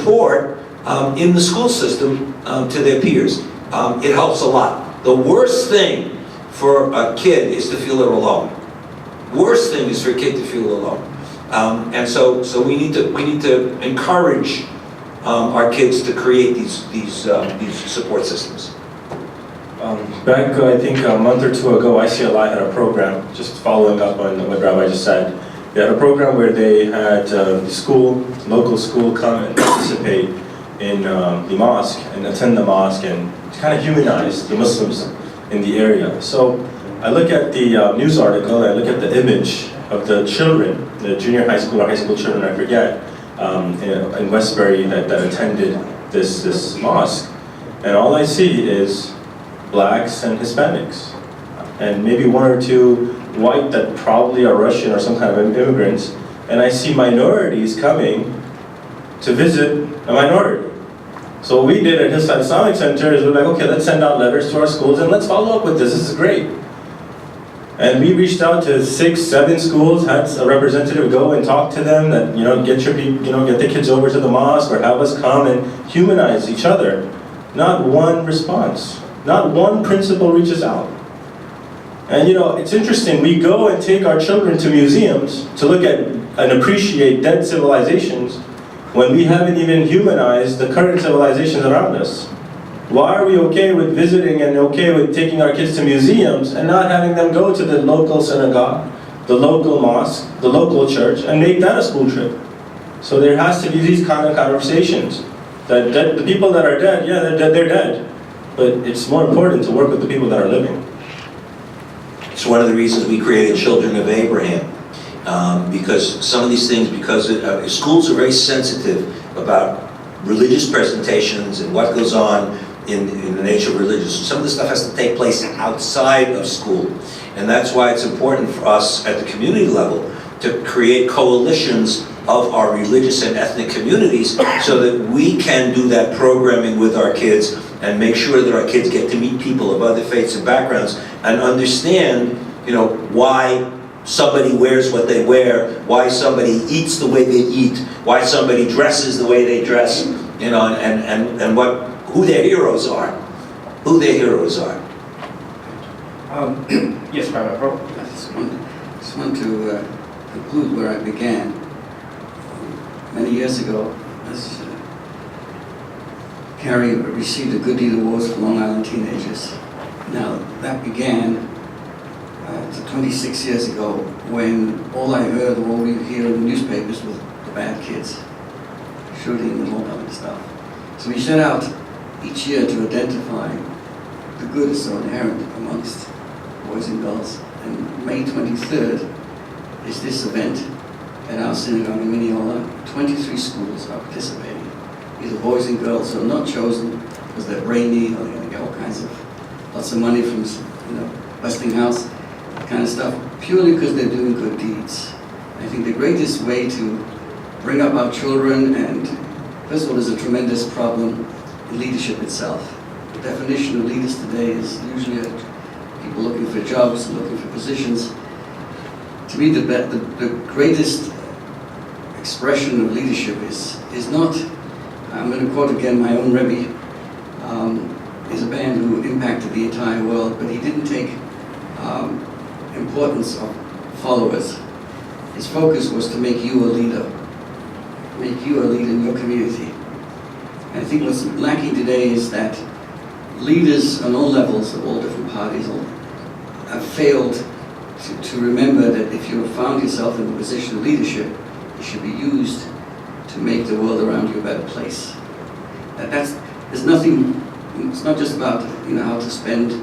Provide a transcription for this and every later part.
support in the school system to their peers. It helps a lot. The worst thing for a kid is to feel they're alone. Worst thing is for a kid to feel alone. And so we need to encourage our kids to create these support systems. Back, I think a month or two ago, ICLI had a program, just following up on what Rabbi just said. They had a program where they had the local school come and participate in the mosque and attend the mosque and kind of humanize the Muslims in the area. So I look at the news article, I look at the image of the children, the junior high school or high school children, I forget, in Westbury that attended this mosque. And all I see is blacks and Hispanics, and maybe one or two white that probably are Russian or some kind of immigrants, and I see minorities coming to visit a minority. So what we did at Hillside Islamic Center is we're like, okay, let's send out letters to our schools and let's follow up with this. This is great. And we reached out to 6, 7 schools, had a representative go and talk to them that, get the kids over to the mosque or have us come and humanize each other. Not one response. Not one principal reaches out. And it's interesting, we go and take our children to museums to look at and appreciate dead civilizations when we haven't even humanized the current civilizations around us. Why are we okay with visiting and okay with taking our kids to museums and not having them go to the local synagogue, the local mosque, the local church, and make that a school trip? So there has to be these kind of conversations. That the people that are dead, yeah, they're dead. But it's more important to work with the people that are living. It's one of the reasons we created Children of Abraham. Because some of these things, schools are very sensitive about religious presentations and what goes on in the nature of religion. So some of this stuff has to take place outside of school. And that's why it's important for us at the community level to create coalitions of our religious and ethnic communities so that we can do that programming with our kids and make sure that our kids get to meet people of other faiths and backgrounds and understand, why somebody wears what they wear, why somebody eats the way they eat, why somebody dresses the way they dress, and who their heroes are. Who their heroes are. Yes, Rabbi Pro. I just want to conclude where I began. Many years ago, as Carrié received a Good Deed Award for Long Island teenagers. Now, that began 26 years ago when all I heard, or all we hear in the newspapers was the bad kids, shooting and all that stuff. So we set out each year to identify the good is so inherent amongst boys and girls. And May 23rd is this event at our synagogue in Mineola. 23 schools are participating. These are boys and girls who are not chosen because they're brainy or they're going to get all kinds of lots of money from Westinghouse, that kind of stuff, purely because they're doing good deeds. I think the greatest way to bring up our children, and first of all, there's a tremendous problem in leadership itself. The definition of leaders today is usually people looking for jobs and looking for positions. To me, the greatest expression of leadership is not, I'm going to quote again my own Rebbe, is a man who impacted the entire world, but he didn't take importance of followers. His focus was to make you a leader. Make you a leader in your community. And I think what's lacking today is that leaders on all levels of all different parties have failed to remember that if you have found yourself in a position of leadership, it should be used to make the world around you a better place. There's nothing, it's not just about how to spend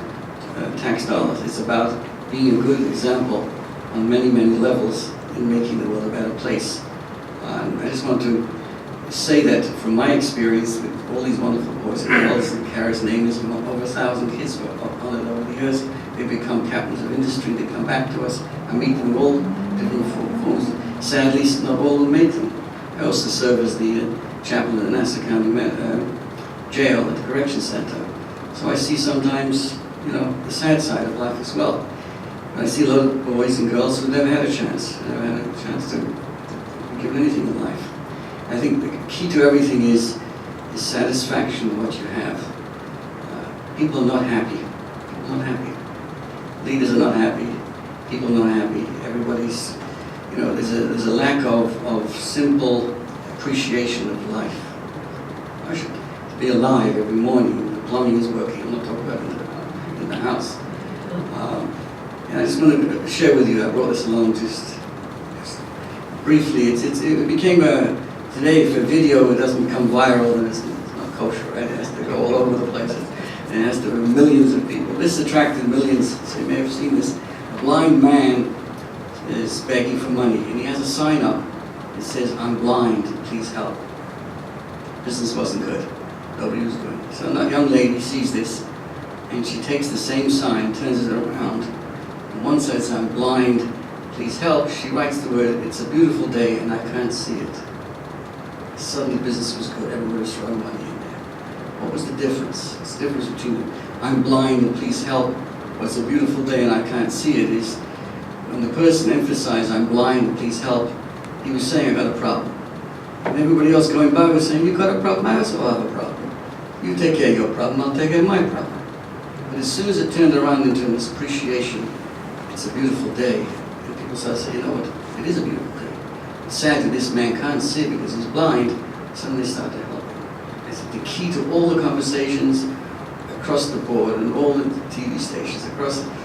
tax dollars. It's about being a good example on many, many levels in making the world a better place. I just want to say that from my experience with all these wonderful boys and girls, and Carrie's name is over 1,000 kids who have honored over the years. They become captains of industry, they come back to us. I meet them in all different forms. Sadly, not all will make them. I also serve as the chaplain in the Nassau County jail at the correction center. So I see sometimes, the sad side of life as well. I see a lot of boys and girls who never had a chance, never had a chance to give anything in life. I think the key to everything is satisfaction in what you have. People are not happy. People are not happy. Leaders are not happy. People are not happy. Everybody's, there's a lack of simple appreciation of life. I should be alive every morning. The plumbing is working. I'm not talking about in the house. And I just want to share with you. I brought this along just briefly. It became today, if a video doesn't become viral, then it's not kosher, right? It has to go all over the place. And it has to be millions of people. This attracted millions, so you may have seen this. A blind man is begging for money, and he has a sign up. It says, "I'm blind, please help." Business wasn't good. Nobody was good. So a young lady sees this, and she takes the same sign, turns it around. And one says, "I'm blind, please help." She writes the word, "It's a beautiful day, and I can't see it." Suddenly business was good. Everybody was throwing money in there. What was the difference? It's the difference between "I'm blind and please help," "What's a beautiful day and I can't see it," is when the person emphasized "I'm blind and please help," he was saying, "I got a problem." And everybody else going by was saying, "You got a problem, I also have a problem. You take care of your problem, I'll take care of my problem." But as soon as it turned around into this appreciation, "It's a beautiful day," and people started saying, "You know what, it is a beautiful day. It's sad that this man can't see because he's blind," suddenly start to help him. I think the key to all the conversations across the board and all the TV stations,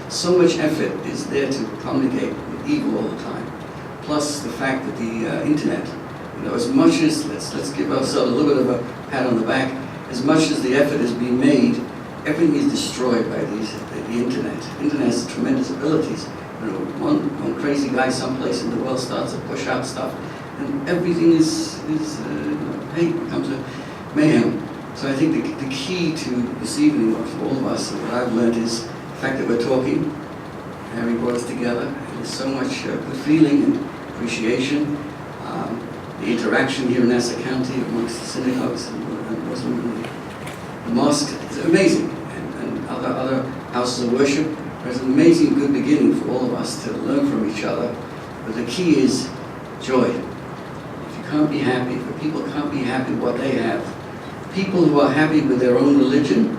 so much effort is there to promulgate evil all the time. Plus the fact that the internet, as much as, let's give ourselves a little bit of a pat on the back, as much as the effort is being made, everything is destroyed by the internet. The internet has tremendous abilities. One crazy guy someplace in the world starts to push out stuff, and everything becomes a mayhem. So I think the key to this evening for all of us, and what I've learned, is the fact that we're talking. Harry brought us together. There's so much good feeling and appreciation. The interaction here in Nassau County amongst the synagogues and Muslim and the mosque is amazing, and other houses of worship. There's an amazing good beginning for all of us to learn from each other. But the key is joy. If you can't be happy, if people can't be happy with what they have, people who are happy with their own religion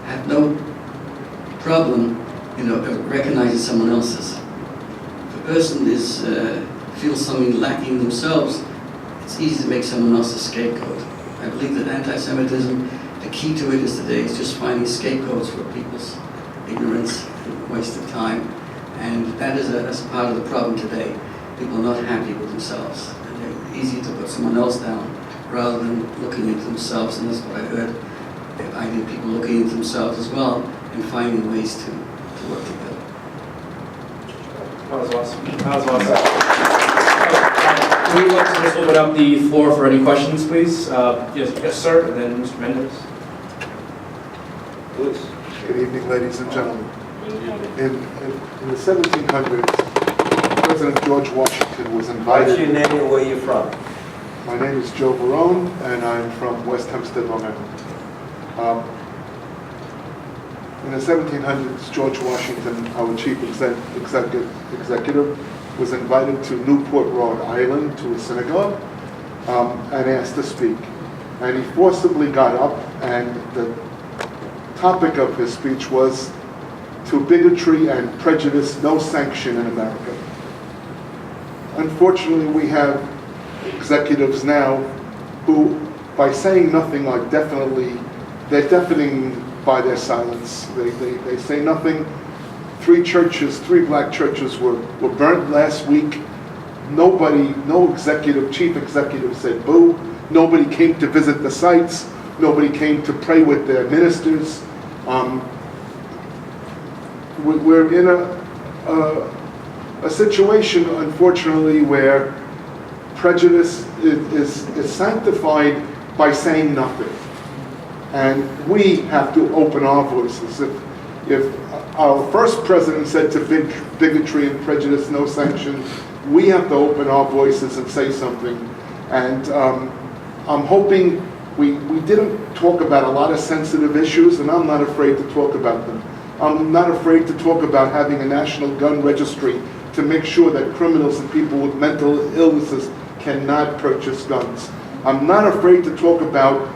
have no problem, recognizing someone else's. If a person feels something lacking themselves, it's easy to make someone else a scapegoat. I believe that anti-Semitism, the key to it is today is just finding scapegoats for people's ignorance and waste of time. And that's part of the problem today. People are not happy with themselves. And they're easy to put someone else down rather than looking into themselves. And that's what I heard. I hear people looking into themselves as well and finding ways to work together. That was awesome. Can we let's just open up the floor for any questions, please? Yes, sir, and then Mr. Mendes. Please. Good evening, ladies and gentlemen. In the 1700s, President George Washington was invited. What's your name and where you're from? My name is Joe Barone, and I'm from West Hempstead, Long Island. In the 1700s, George Washington, our chief executive, was invited to Newport, Rhode Island, to a synagogue, and asked to speak. And he forcibly got up, and the topic of his speech was, "To bigotry and prejudice, no sanction in America." Unfortunately, we have executives now who, by saying nothing, they're deafening by their silence. They say nothing. 3 black churches were burnt last week. No chief executive said boo. Nobody came to visit the sites. Nobody came to pray with their ministers. We're in a situation, unfortunately, where prejudice is sanctified by saying nothing. And we have to open our voices. If our first president said to bigotry and prejudice, no sanction, we have to open our voices and say something. And I'm hoping we didn't talk about a lot of sensitive issues, and I'm not afraid to talk about them. I'm not afraid to talk about having a national gun registry to make sure that criminals and people with mental illnesses cannot purchase guns. I'm not afraid to talk about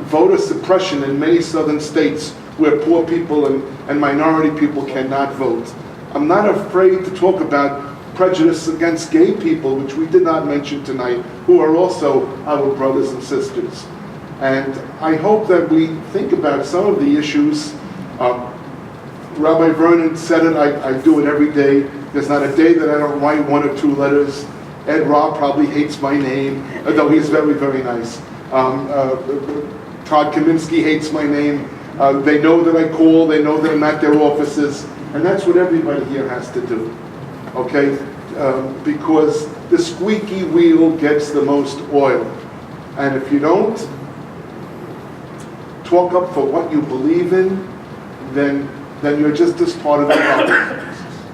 voter suppression in many southern states where poor people and minority people cannot vote. I'm not afraid to talk about prejudice against gay people, which we did not mention tonight, who are also our brothers and sisters. And I hope that we think about some of the issues. Rabbi Vernon said it, I do it every day. There's not a day that I don't write 1 or 2 letters. Ed Robb probably hates my name, though he's very, very nice. Todd Kaminsky hates my name. They know that I call, they know that I'm at their offices, and that's what everybody here has to do, okay? Because the squeaky wheel gets the most oil. And if you don't talk up for what you believe in, then you're just as part of the problem.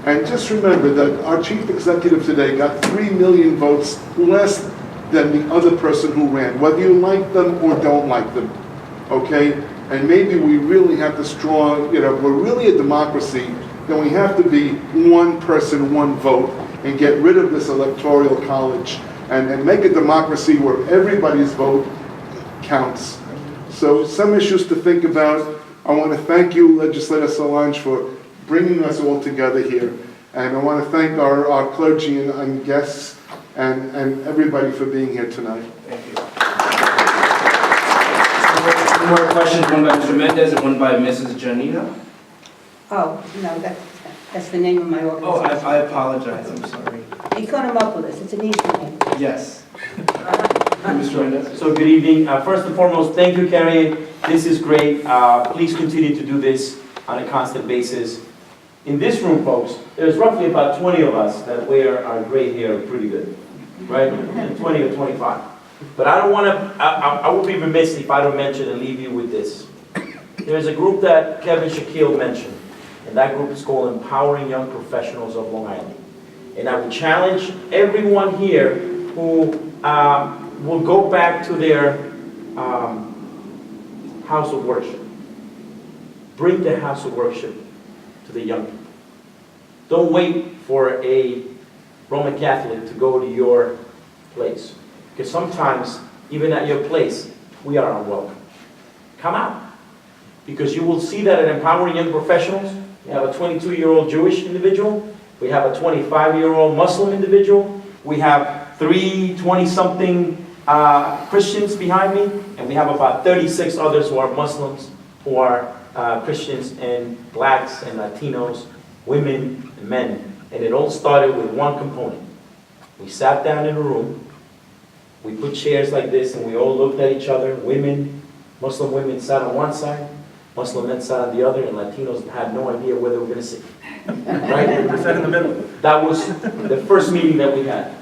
And just remember that our chief executive today got 3 million votes less than the other person who ran, whether you like them or don't like them, okay? And maybe we really have to we're really a democracy, then we have to be 1 person, 1 vote, and get rid of this electoral college, and make a democracy where everybody's vote counts. So some issues to think about. I want to thank you, Legislator Solange, for bringing us all together here. And I want to thank our clergy and guests and everybody for being here tonight. Thank you. Two more questions, one by Mr. Mendez and one by Mrs. Janina. Oh, no, that's the name of my Oh, organization. I apologize, I'm sorry. Economopoulos, it's an easy name. Yes. Mr. Mendez? So good evening. First and foremost, thank you, Carrié. This is great. Please continue to do this on a constant basis. In this room, folks, there's roughly about 20 of us that wear our gray hair pretty good, right? 20 or 25. But I don't want to, I would be remiss if I don't mention and leave you with this. There's a group that Kevin Shaquille mentioned, and that group is called Empowering Young Professionals of Long Island. And I would challenge everyone here who will go back to their house of worship. Bring the house of worship to the young people. Don't wait for a Roman Catholic to go to your place. Because sometimes, even at your place, we are unwelcome. Come out. Because you will see that at Empowering Young Professionals, we have a 22-year-old Jewish individual, we have a 25-year-old Muslim individual, we have 3 20-something Christians behind me, and we have about 36 others who are Muslims, who are Christians, and blacks and Latinos, women and men. And it all started with one component. We sat down in a room, we put chairs like this, and we all looked at each other. Women, Muslim women sat on one side, Muslim men sat on the other, and Latinos had no idea where they were going to sit. Right? We sat in the middle. That was the first meeting that we had.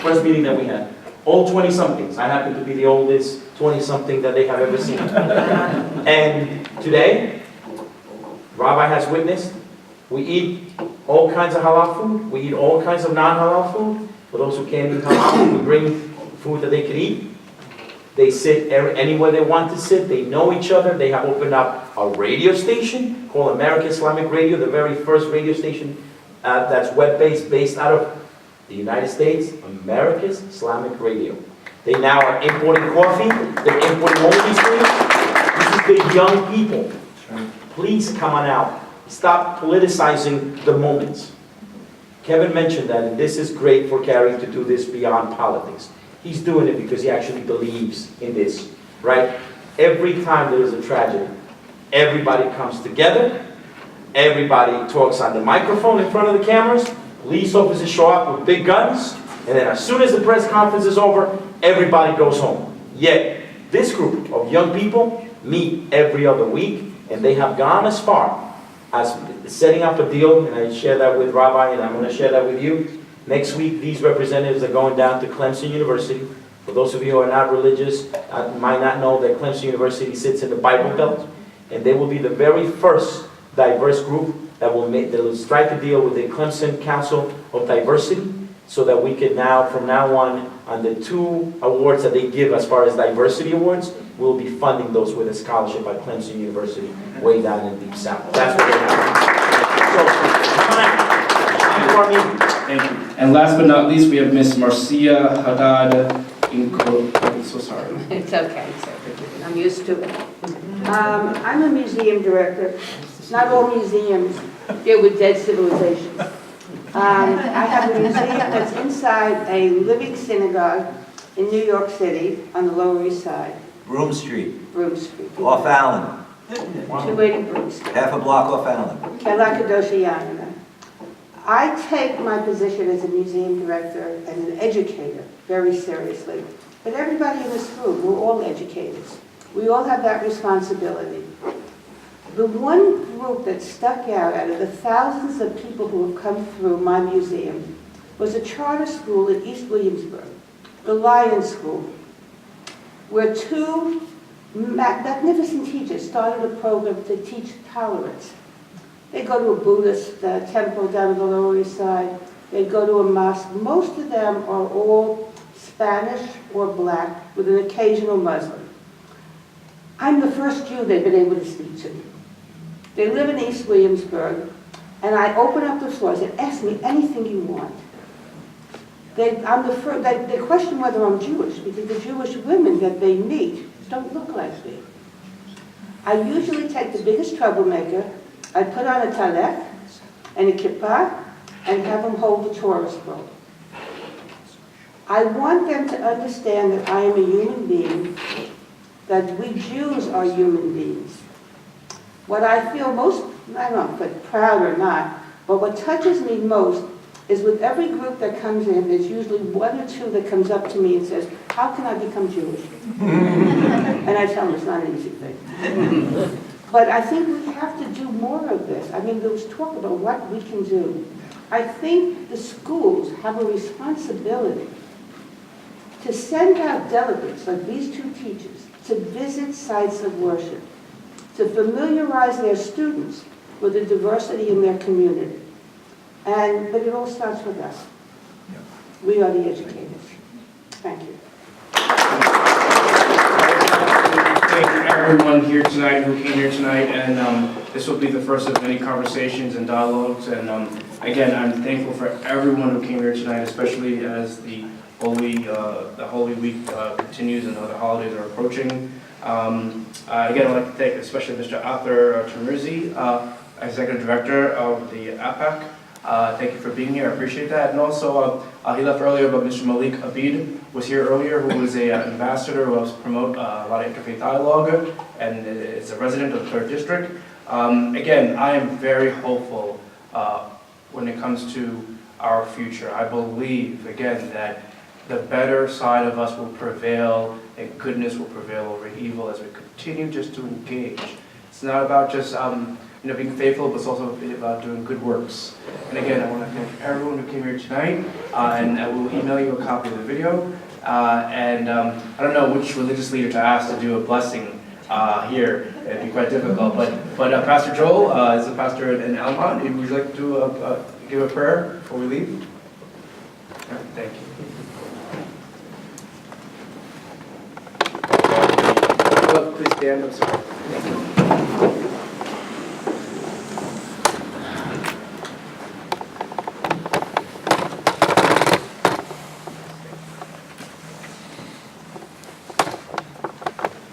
First meeting that we had. All 20-somethings. I happen to be the oldest 20-something that they have ever seen. And today, Rabbi has witnessed, we eat all kinds of halal food. We eat all kinds of non-halal food. For those who can't eat halal, we bring food that they can eat. They sit anywhere they want to sit. They know each other. They have opened up a radio station called American Islamic Radio, the very first radio station that's web-based, based out of the United States, America's Islamic Radio. They now are importing coffee. They're importing all these things. This is the young people. Please come on out. Stop politicizing the moments. Kevin mentioned that, and this is great for Carrié to do this beyond politics. He's doing it because he actually believes in this, right? Every time there is a tragedy, everybody comes together, everybody talks on the microphone in front of the cameras, police officers show up with big guns, and then as soon as the press conference is over, everybody goes home. Yet, this group of young people meet every other week, and they have gone as far as setting up a deal, and I share that with Rabbi, and I'm going to share that with you. Next week, these representatives are going down to Clemson University. For those of you who are not religious, might not know that Clemson University sits in the Bible Belt, and they will be the very first diverse group that will strike a deal with the Clemson Council of Diversity, so that we can now, from now on the 2 awards that they give as far as diversity awards, we'll be funding those with a scholarship at Clemson University, way down in the Deep South. That's what we're doing. So, come on. Thank you. And last but not least, we have Ms. Marcia Haddad I'm so sorry. It's okay, sir. I'm used to it. I'm a museum director. Not all museums deal with dead civilizations. I have a museum that's inside a living synagogue in New York City on the Lower East Side, Broome Street, Broome Street. off Allen, 280 Broome Street. half a block off Allen. Kalakadoshi Yanina. I take my position as a museum director and an educator very seriously. But everybody in this room, we're all educators. We all have that responsibility. The one group that stuck out of the thousands of people who have come through my museum was a charter school in East Williamsburg, the Lion School, where two magnificent teachers started a program to teach tolerance. They go to a Buddhist temple down on the Lower East Side. They go to a mosque. Most of them are all Spanish or black with an occasional Muslim. I'm the first Jew they've been able to speak to. They live in East Williamsburg, and I open up the floor. I said, ask me anything you want. They question whether I'm Jewish because the Jewish women that they meet don't look like me. I usually take the biggest troublemaker, I put on a talek and a kippah, and have them hold the Torah scroll. I want them to understand that I am a human being, that we Jews are human beings. What I feel most, I don't know if proud or not, but what touches me most is with every group that comes in, there's usually one or two that comes up to me and says, how can I become Jewish? And I tell them it's not an easy thing. But I think we have to do more of this. I mean, there was talk about what we can do. I think the schools have a responsibility to send out delegates like these two teachers to visit sites of worship, to familiarize their students with the diversity in their community. But it all starts with us. We are the educators. Thank you. Thank everyone here tonight who came here tonight, and this will be the first of many conversations and dialogues. And again, I'm thankful for everyone who came here tonight, especially as the Holy Week continues and other holidays are approaching. Again, I'd like to thank especially Mr. Arthur Tamirzi, Executive Director of the APAC. Thank you for being here. I appreciate that. And also, he left earlier, but Mr. Malik Abid was here earlier, who was an ambassador who helps promote a lot of interfaith dialogue and is a resident of the 3rd District. Again, I am very hopeful when it comes to our future. I believe, again, that the better side of us will prevail and goodness will prevail over evil as we continue just to engage. It's not about just being faithful, but it's also about doing good works. And again, I want to thank everyone who came here tonight, and I will email you a copy of the video. I don't know which religious leader to ask to do a blessing here. It'd be quite difficult, but Pastor Joel is a pastor in Elmont. Would you like to give a prayer before we leave? Yeah, thank you. Well, please stand. I'm sorry. Thank you.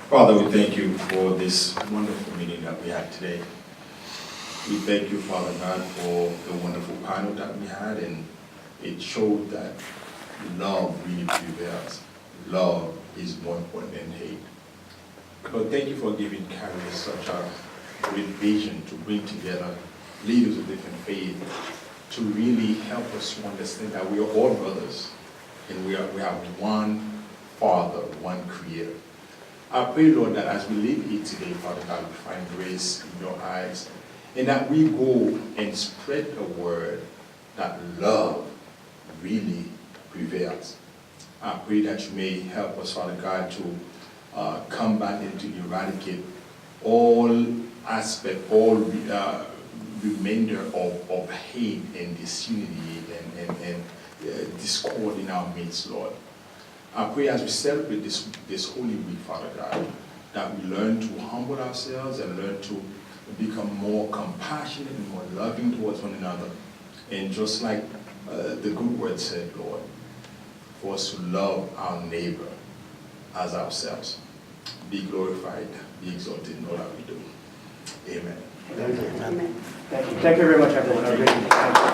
Father, we thank you for this wonderful meeting that we had today. We thank you, Father God, for the wonderful panel that we had, and it showed that love really prevails. Love is more important than hate. Lord, thank you for giving Carrié such a great vision to bring together leaders of different faiths to really help us to understand that we are all brothers, and we have one Father, one Creator. I pray, Lord, that as we live here today, Father God, we find grace in your eyes, and that we go and spread the word that love really prevails. I pray that you may help us, Father God, to come back and to eradicate all aspect, all remainder of hate and disunity and discord in our midst, Lord. I pray as we celebrate this Holy Week, Father God, that we learn to humble ourselves and learn to become more compassionate and more loving towards one another. And just like the good word said, Lord, for us to love our neighbor as ourselves. Be glorified, be exalted in all that we do. Amen. Thank you. Amen. Thank you very much, everyone. Have a great evening.